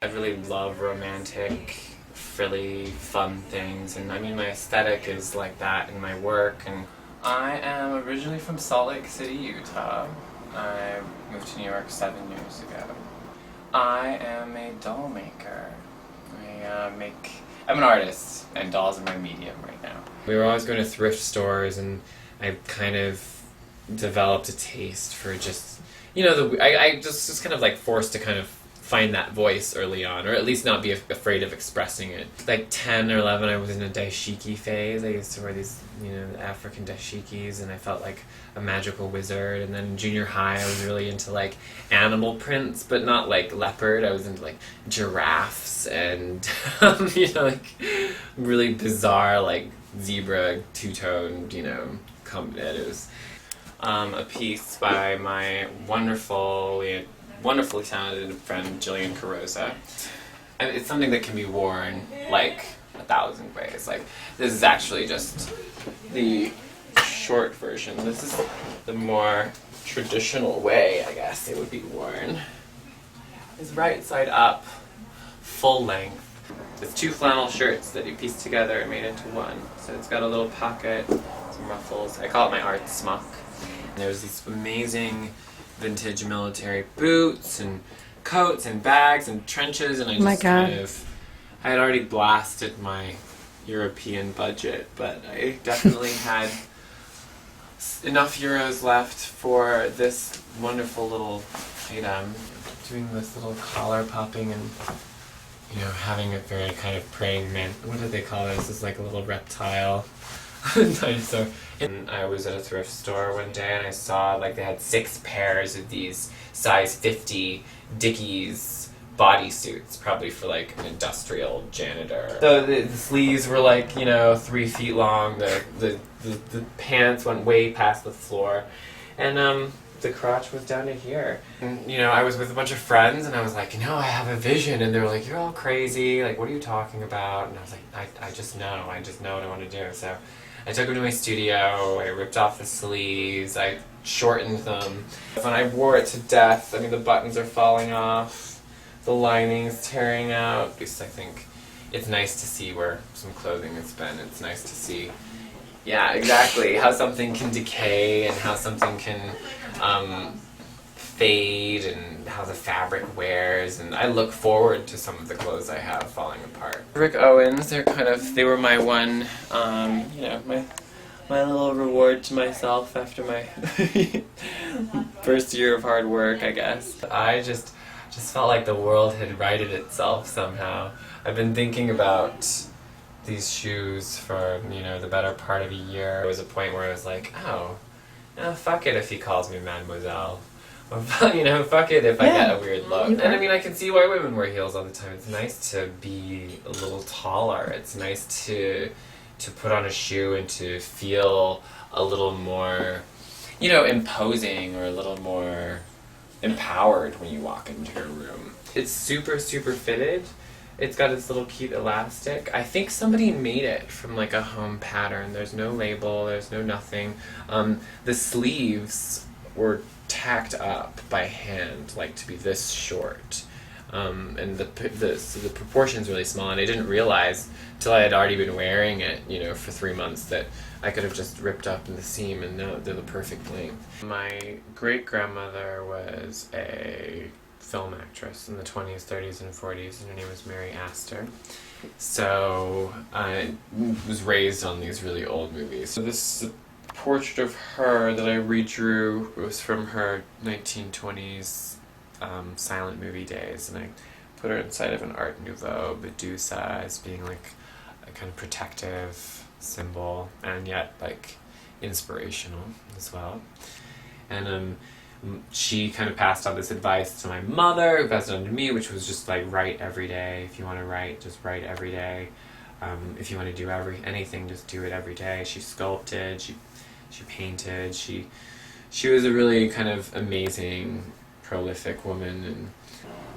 I really love romantic, frilly, fun things, and I mean my aesthetic is like that in my work. And I am originally from Salt Lake City, Utah. I moved to New York 7 years ago. I am a doll maker. I'm an artist, and dolls are my medium right now. We were always going to thrift stores, and I kind of developed a taste for just, I just was kind of like forced to kind of find that voice early on, or at least not be afraid of expressing it. Like 10 or 11, I was in a dashiki phase. I used to wear these, African dashikis, and I felt like a magical wizard. And then in junior high, I was really into like animal prints, but not like leopard. I was into like giraffes and, like really bizarre like zebra two-toned, it was a piece by my wonderfully talented friend Jillian Carosa. And it's something that can be worn like 1,000 ways. Like, this is actually just the short version. This is the more traditional way, I guess, it would be worn. It's right side up, full length. It's 2 flannel shirts that you piece together and made into one. So it's got a little pocket, some ruffles. I call it my art smock. And there's these amazing vintage military boots and coats and bags and trenches, and I had already blasted my European budget, but I definitely had enough euros left for this wonderful little item. Doing this little collar popping and having a very kind of praying man. What did they call this? It's like a little reptile dinosaur. And I was at a thrift store one day and I saw like they had 6 pairs of these size 50 Dickies bodysuits, probably for like an industrial janitor. So the sleeves were like 3 feet long. The pants went way past the floor, and the crotch was down to here. And I was with a bunch of friends and I was like, I have a vision, and they were like, you're all crazy. Like, what are you talking about? And I was like, I just know what I want to do. So I took them to my studio, I ripped off the sleeves, I shortened them. When I wore it to death, the buttons are falling off, the lining's tearing out. At least I think it's nice to see where some clothing has been. It's nice to see, yeah, exactly, how something can decay and how something can fade and how the fabric wears, and I look forward to some of the clothes I have falling apart. Rick Owens, they were my one, my little reward to myself after my first year of hard work, I guess. I just felt like the world had righted itself somehow. I've been thinking about these shoes for, the better part of a year. There was a point where I was like, fuck it if he calls me mademoiselle. Or, fuck it if I get a weird look. And I can see why women wear heels all the time. It's nice to be a little taller. It's nice to put on a shoe and to feel a little more, imposing, or a little more empowered when you walk into your room. It's super, super fitted. It's got its little cute elastic. I think somebody made it from like a home pattern. There's no label, there's no nothing. The sleeves were tacked up by hand, like to be this short. And the proportion's really small, and I didn't realize till I had already been wearing it, for 3 months, that I could have just ripped up in the seam, and now they're the perfect length. My great-grandmother was a film actress in the 20s, 30s, and 40s, and her name was Mary Astor. So I was raised on these really old movies. So this portrait of her that I redrew was from her 1920s silent movie days, and I put her inside of an Art Nouveau Medusa as being like a kind of protective symbol, and yet like inspirational as well. And she kind of passed on this advice to my mother, who passed it on to me, which was just like, write every day. If you want to write, just write every day. If you want to do anything, just do it every day. She sculpted, she painted, she was a really kind of amazing, prolific woman. And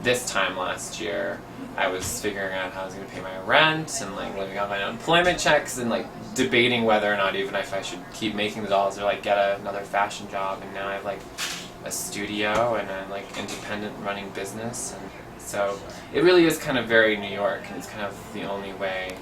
this time last year, I was figuring out how I was going to pay my rent and like living on my unemployment checks and like debating whether or not even if I should keep making the dolls or like get another fashion job. And now I have like a studio and a like independent running business, and so it really is kind of very New York, and it's kind of the only way